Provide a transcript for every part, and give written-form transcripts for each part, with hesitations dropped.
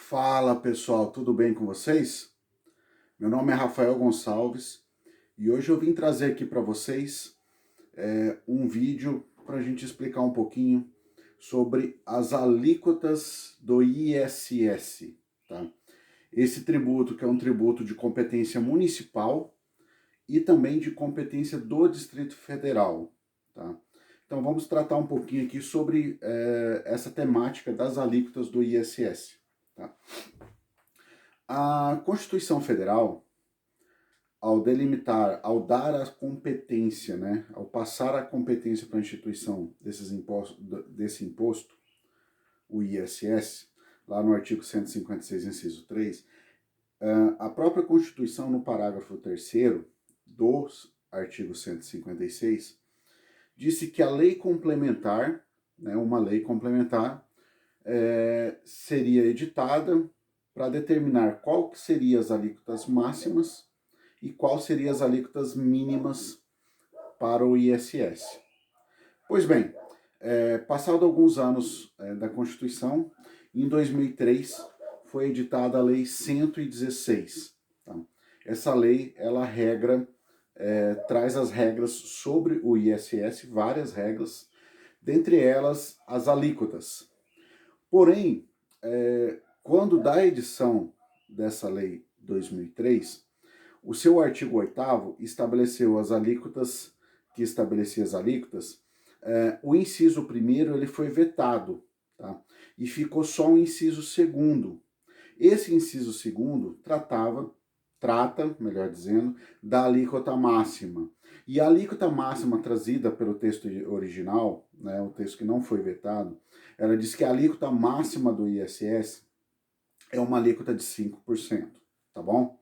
Fala pessoal, tudo bem com vocês? Meu nome é Rafael Gonçalves e hoje eu vim trazer aqui para vocês um vídeo para a gente explicar um pouquinho sobre as alíquotas do ISS, tá? Esse tributo que é um tributo de competência municipal e também de competência do Distrito Federal, tá? Então vamos tratar um pouquinho aqui sobre essa temática das alíquotas do ISS, tá? A Constituição Federal, ao delimitar, ao dar a competência, né, ao passar a competência para a instituição desse imposto, o ISS, lá no artigo 156, inciso 3, a própria Constituição, no parágrafo 3º do artigo 156, disse que a lei complementar, né, uma lei complementar, seria editada para determinar qual que seriam as alíquotas máximas e qual seriam as alíquotas mínimas para o ISS. Pois bem, passado alguns anos da Constituição, em 2003 foi editada a Lei 116. Tá? Essa lei, ela traz as regras sobre o ISS, várias regras, dentre elas as alíquotas. Porém, quando da edição dessa lei 2003, o seu artigo 8º estabeleceu as alíquotas, o inciso 1º ele foi vetado, tá? E ficou só o inciso 2º. Esse inciso 2º trata, melhor dizendo, da alíquota máxima. E a alíquota máxima trazida pelo texto original, né, o texto que não foi vetado, ela diz que a alíquota máxima do ISS é uma alíquota de 5%, tá bom?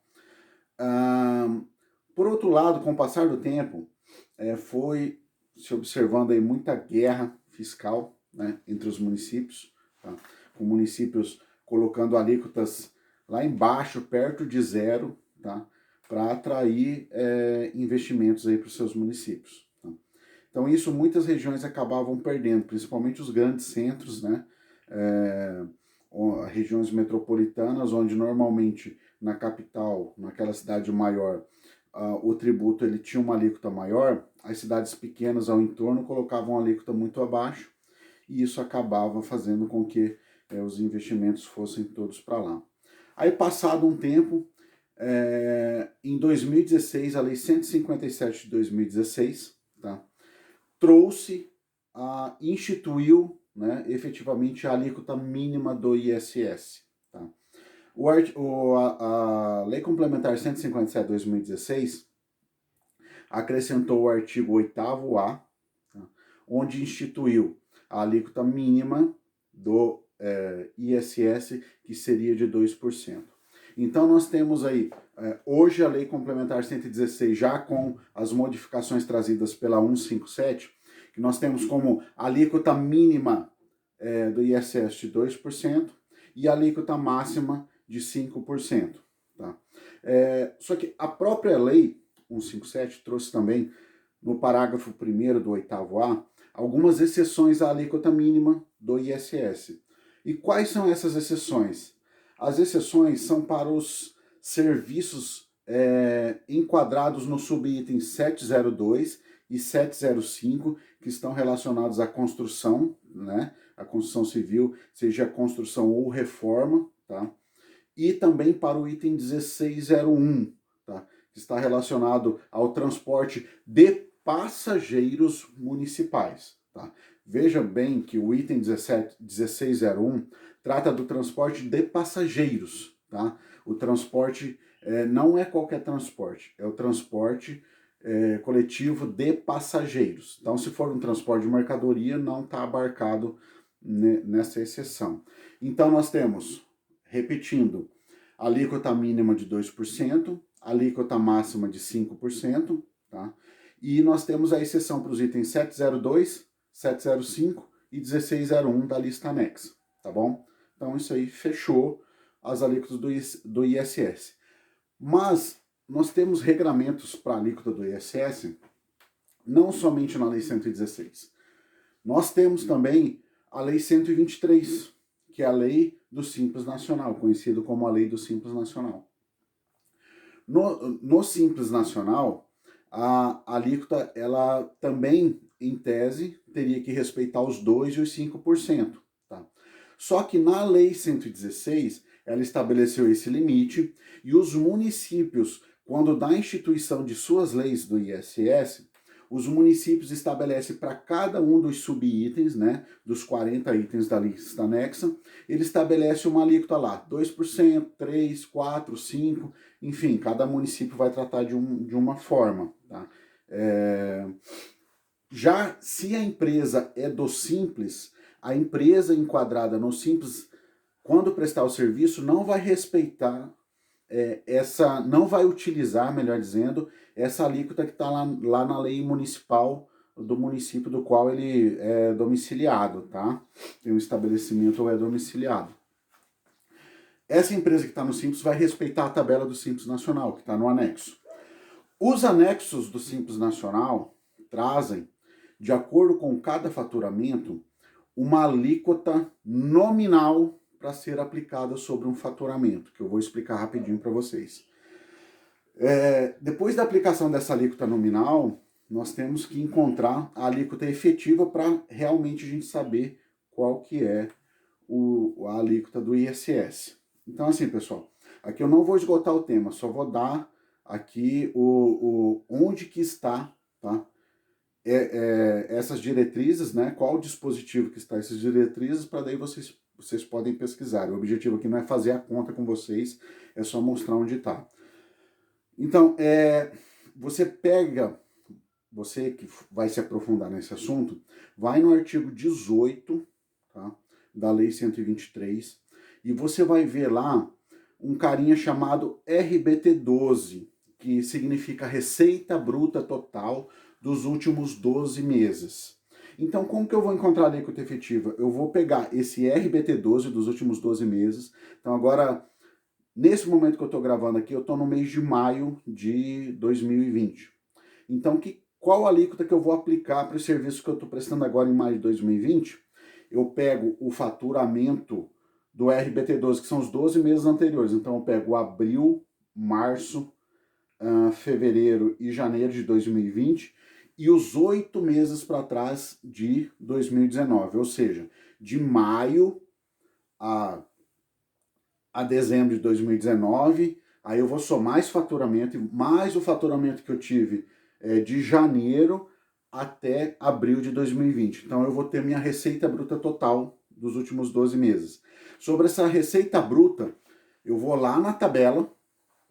Por outro lado, com o passar do tempo, foi se observando aí muita guerra fiscal, né, entre os municípios, tá? Com municípios colocando alíquotas lá embaixo, perto de zero, tá? Para atrair investimentos aí para os seus municípios. Tá? Então isso muitas regiões acabavam perdendo, principalmente os grandes centros, né? Regiões metropolitanas, onde normalmente na capital, naquela cidade maior, o tributo ele tinha uma alíquota maior, as cidades pequenas ao entorno colocavam uma alíquota muito abaixo, e isso acabava fazendo com que os investimentos fossem todos para lá. Aí, passado um tempo, em 2016, a Lei 157 de 2016, tá, instituiu, né, efetivamente a alíquota mínima do ISS. Tá? A Lei Complementar 157 de 2016 acrescentou o artigo 8º-A, tá, onde instituiu a alíquota mínima do ISS, que seria de 2%. Então nós temos aí, hoje a Lei Complementar 116, já com as modificações trazidas pela 157, que nós temos como alíquota mínima do ISS de 2% e a alíquota máxima de 5%. Tá? Só que a própria Lei 157 trouxe também, no parágrafo 1º do 8º-A, algumas exceções à alíquota mínima do ISS. E quais são essas exceções? As exceções são para os serviços enquadrados no subitem 702 e 705, que estão relacionados à construção, né? A construção civil, seja construção ou reforma, tá? E também para o item 1601, tá? Que está relacionado ao transporte de passageiros municipais, tá? Veja bem que o item 1601 trata do transporte de passageiros, tá? O transporte não é qualquer transporte, é o transporte coletivo de passageiros. Então, se for um transporte de mercadoria, não está abarcado nessa exceção. Então, nós temos, repetindo, alíquota mínima de 2%, alíquota máxima de 5%, tá? E nós temos a exceção para os itens 702, 705 e 1601 da lista anexa, tá bom? Então, isso aí fechou as alíquotas do ISS. Mas nós temos regramentos para a alíquota do ISS, não somente na Lei 116. Nós temos também a Lei 123, que é a lei do Simples Nacional, conhecido como a lei do Simples Nacional. No Simples Nacional, a alíquota, ela também, em tese, teria que respeitar os 2% e os 5%. Tá? Só que na Lei 116, ela estabeleceu esse limite e os municípios, quando da instituição de suas leis do ISS, os municípios estabelecem para cada um dos subitens, né, dos 40 itens da lista anexa, ele estabelece uma alíquota lá, 2%, 3%, 4%, 5%, enfim, cada município vai tratar de uma forma. Tá? Já se a empresa é do Simples, a empresa enquadrada no Simples, quando prestar o serviço, não vai respeitar não vai utilizar, melhor dizendo, essa alíquota que está lá na lei municipal do município do qual ele é domiciliado, tá? Tem um estabelecimento ou é domiciliado. Essa empresa que está no Simples vai respeitar a tabela do Simples Nacional, que está no anexo. Os anexos do Simples Nacional trazem, de acordo com cada faturamento, uma alíquota nominal para ser aplicada sobre um faturamento, que eu vou explicar rapidinho para vocês. Depois da aplicação dessa alíquota nominal, nós temos que encontrar a alíquota efetiva para realmente a gente saber qual que é a alíquota do ISS. Então assim, pessoal, aqui eu não vou esgotar o tema, só vou dar aqui onde que está, tá? Essas diretrizes, né? Qual o dispositivo que está essas diretrizes, para daí vocês podem pesquisar. O objetivo aqui não é fazer a conta com vocês, é só mostrar onde está. Então, você que vai se aprofundar nesse assunto, vai no artigo 18, tá, da Lei 123, e você vai ver lá um carinha chamado RBT12, que significa Receita Bruta Total dos últimos 12 meses. Então, como que eu vou encontrar a alíquota efetiva? Eu vou pegar esse RBT12 dos últimos 12 meses. Então, agora, nesse momento que eu estou gravando aqui, eu estou no mês de maio de 2020. Então, qual alíquota que eu vou aplicar para o serviço que eu estou prestando agora em maio de 2020? Eu pego o faturamento do RBT12, que são os 12 meses anteriores. Então, eu pego abril, março, fevereiro e janeiro de 2020 e os 8 meses para trás de 2019, ou seja, de maio a dezembro de 2019, aí eu vou somar esse faturamento, mais o faturamento que eu tive de janeiro até abril de 2020. Então eu vou ter minha receita bruta total dos últimos 12 meses. Sobre essa receita bruta, eu vou lá na tabela,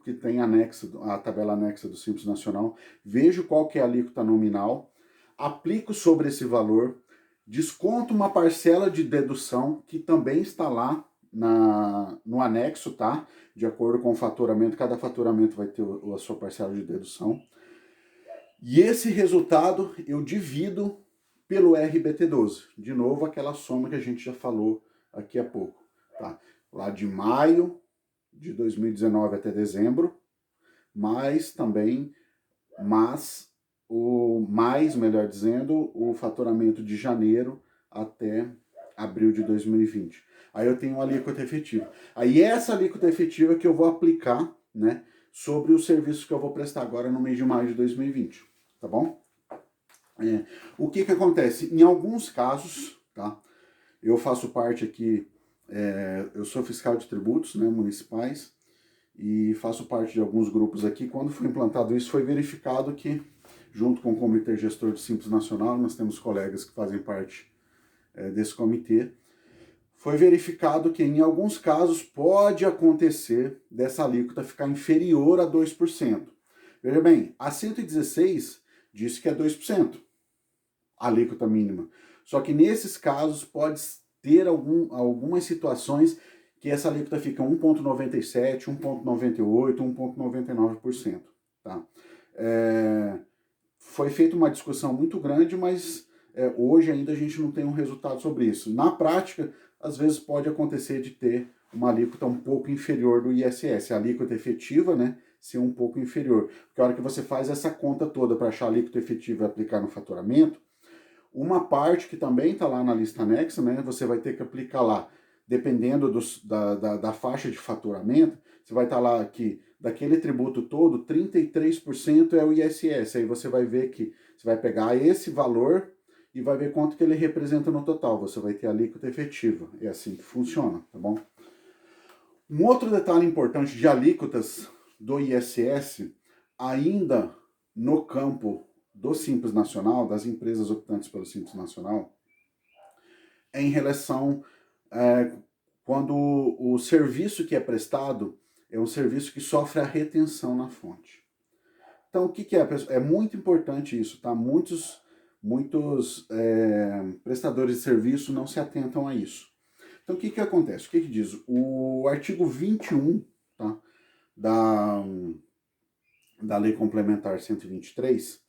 que tem a tabela anexa do Simples Nacional, vejo qual que é a alíquota nominal, aplico sobre esse valor, desconto uma parcela de dedução, que também está lá no anexo, tá? De acordo com o faturamento, cada faturamento vai ter a sua parcela de dedução. E esse resultado eu divido pelo RBT12. De novo, aquela soma que a gente já falou aqui há pouco, tá? Lá de maio de 2019 até dezembro, melhor dizendo, o faturamento de janeiro até abril de 2020. Aí eu tenho a alíquota efetiva. Aí essa alíquota efetiva que eu vou aplicar, né, sobre os serviços que eu vou prestar agora no mês de maio de 2020, tá bom? O que acontece? Em alguns casos, tá, eu faço parte aqui, eu sou fiscal de tributos, né, municipais, e faço parte de alguns grupos aqui. Quando foi implantado isso, foi verificado que, junto com o Comitê Gestor do Simples Nacional, nós temos colegas que fazem parte desse comitê, foi verificado que em alguns casos pode acontecer dessa alíquota ficar inferior a 2%. Veja bem, a 116 diz que é 2%, a alíquota mínima. Só que nesses casos pode ter algumas situações que essa alíquota fica 1,97%, 1,98%, 1,99%. Tá? Foi feita uma discussão muito grande, mas hoje ainda a gente não tem um resultado sobre isso. Na prática, às vezes pode acontecer de ter uma alíquota um pouco inferior do ISS, a alíquota efetiva, né, ser um pouco inferior. Porque a hora que você faz essa conta toda para achar a alíquota efetiva e aplicar no faturamento, uma parte que também está lá na lista anexa, né, você vai ter que aplicar lá dependendo da faixa de faturamento, você vai estar lá que daquele tributo todo, 33% é o ISS. Aí você vai ver que você vai pegar esse valor e vai ver quanto que ele representa no total. Você vai ter a alíquota efetiva. É assim que funciona, tá bom? Um outro detalhe importante de alíquotas do ISS, ainda no campo do Simples Nacional, das empresas optantes pelo Simples Nacional, é em relação quando o serviço que é prestado é um serviço que sofre a retenção na fonte. Então, o que é? É muito importante isso, tá? Muitos prestadores de serviço não se atentam a isso. Então, o que acontece? O que diz? O artigo 21, tá? da Lei Complementar 123,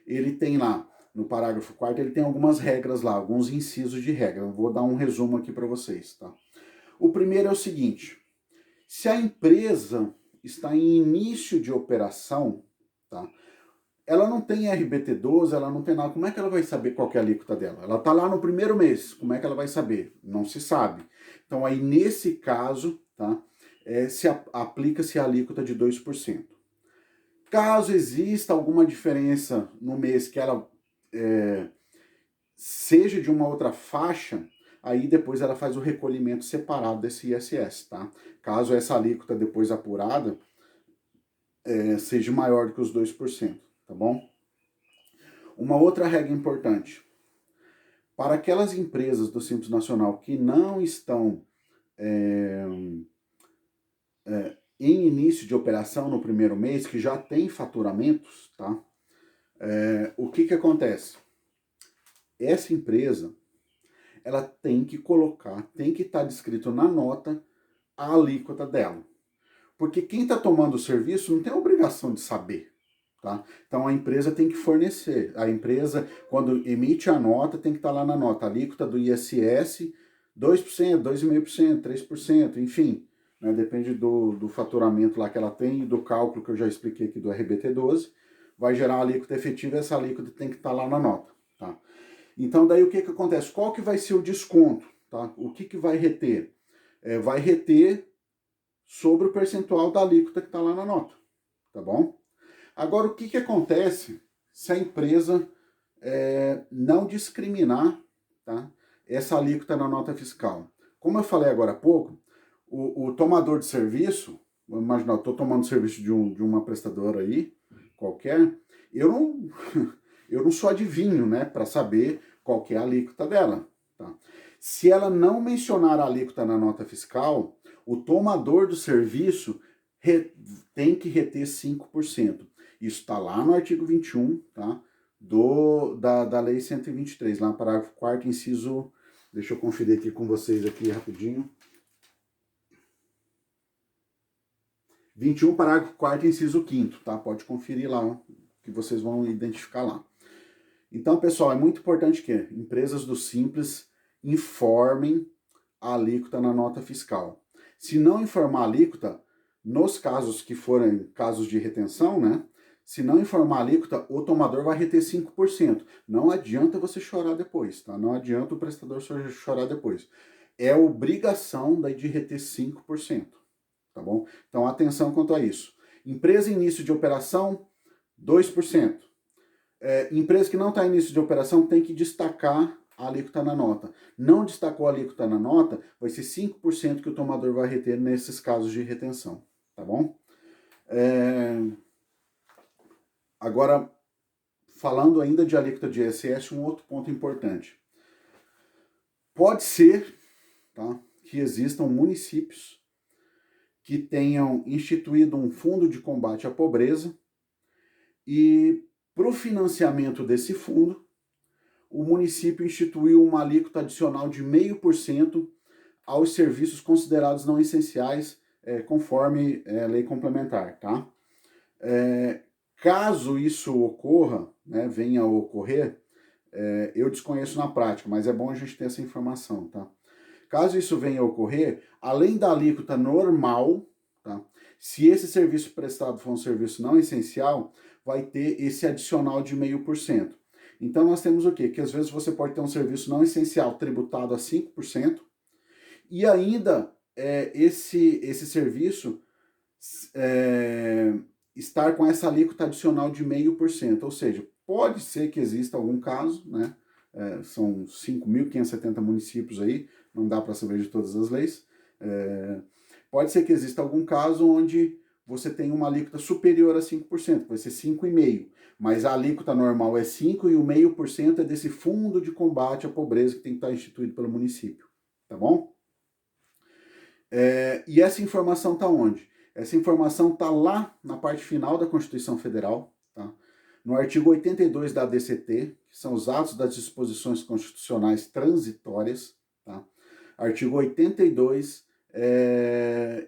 ele tem lá, no parágrafo 4º, ele tem algumas regras lá, alguns incisos de regra. Eu vou dar um resumo aqui para vocês, tá? O primeiro é o seguinte: se a empresa está em início de operação, tá? Ela não tem RBT12, ela não tem nada. Como é que ela vai saber qual que é a alíquota dela? Ela está lá no primeiro mês. Como é que ela vai saber? Não se sabe. Então, aí, nesse caso, tá? Aplica-se a alíquota de 2%. Caso exista alguma diferença no mês que ela seja de uma outra faixa, aí depois ela faz o recolhimento separado desse ISS, tá? Caso essa alíquota depois apurada seja maior do que os 2%, tá bom? Uma outra regra importante: para aquelas empresas do Simples Nacional que não estão em início de operação no primeiro mês, que já tem faturamentos, tá? O que acontece? Essa empresa, ela tem que colocar, tem que estar descrito na nota a alíquota dela. Porque quem está tomando o serviço não tem a obrigação de saber, tá? Então a empresa tem que fornecer. A empresa, quando emite a nota, tem que estar lá na nota a alíquota do ISS, 2%, 2,5%, 3%, enfim, né? Depende do faturamento lá que ela tem e do cálculo que eu já expliquei aqui do RBT12, vai gerar a alíquota efetiva e essa alíquota tem que estar lá na nota, tá? Então daí o que acontece? Qual que vai ser o desconto, tá? O que vai reter? Vai reter sobre o percentual da alíquota que está lá na nota, tá bom? Agora, o que acontece se a empresa não discriminar, tá, essa alíquota na nota fiscal? Como eu falei agora há pouco, o tomador de serviço, vamos imaginar, eu estou tomando serviço de uma prestadora aí, qualquer, eu não sou adivinho, né, para saber qual que é a alíquota dela, tá? Se ela não mencionar a alíquota na nota fiscal, o tomador do serviço tem que reter 5%. Isso está lá no artigo 21, tá? Da Lei 123, lá no parágrafo 4º, inciso... Deixa eu conferir aqui com vocês aqui rapidinho. 21, parágrafo 4º, inciso 5º, tá? Pode conferir lá, que vocês vão identificar lá. Então, pessoal, é muito importante que empresas do Simples informem a alíquota na nota fiscal. Se não informar a alíquota, nos casos que forem casos de retenção, né? Se não informar a alíquota, o tomador vai reter 5%. Não adianta você chorar depois, tá? Não adianta o prestador chorar depois. É obrigação daí de reter 5%, tá bom? Então, atenção quanto a isso. Empresa em início de operação, 2%. Empresa que não está em início de operação tem que destacar a alíquota na nota. Não destacou a alíquota na nota, vai ser 5% que o tomador vai reter nesses casos de retenção, tá bom? Agora, falando ainda de alíquota de ISS, um outro ponto importante. Pode ser, tá, que existam municípios que tenham instituído um fundo de combate à pobreza e, para o financiamento desse fundo, o município instituiu uma alíquota adicional de 0,5% aos serviços considerados não essenciais, conforme lei complementar, tá? Caso isso ocorra, né, venha a ocorrer, eu desconheço na prática, mas é bom a gente ter essa informação, tá? Caso isso venha a ocorrer, além da alíquota normal, tá, se esse serviço prestado for um serviço não essencial, vai ter esse adicional de 0,5%. Então nós temos o quê? Que às vezes você pode ter um serviço não essencial tributado a 5%, E ainda esse serviço estar com essa alíquota adicional de 0,5%, ou seja, pode ser que exista algum caso, né? São 5.570 municípios aí, não dá para saber de todas as leis. Pode ser que exista algum caso onde você tem uma alíquota superior a 5%, vai ser 5,5%, mas a alíquota normal é 5% e o 0,5% é desse fundo de combate à pobreza que tem que estar instituído pelo município, tá bom? E essa informação está onde? Essa informação está lá na parte final da Constituição Federal, tá? No artigo 82 da ADCT, que são os atos das disposições constitucionais transitórias, tá? Artigo 82,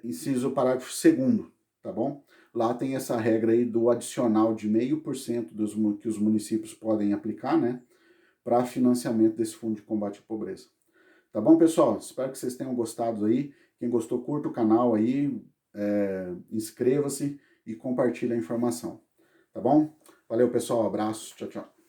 inciso parágrafo 2º, tá bom? Lá tem essa regra aí do adicional de 0,5% que os municípios podem aplicar, né, para financiamento desse fundo de combate à pobreza. Tá bom, pessoal? Espero que vocês tenham gostado aí. Quem gostou, curta o canal aí, inscreva-se e compartilhe a informação. Tá bom? Valeu, pessoal. Abraço. Tchau, tchau.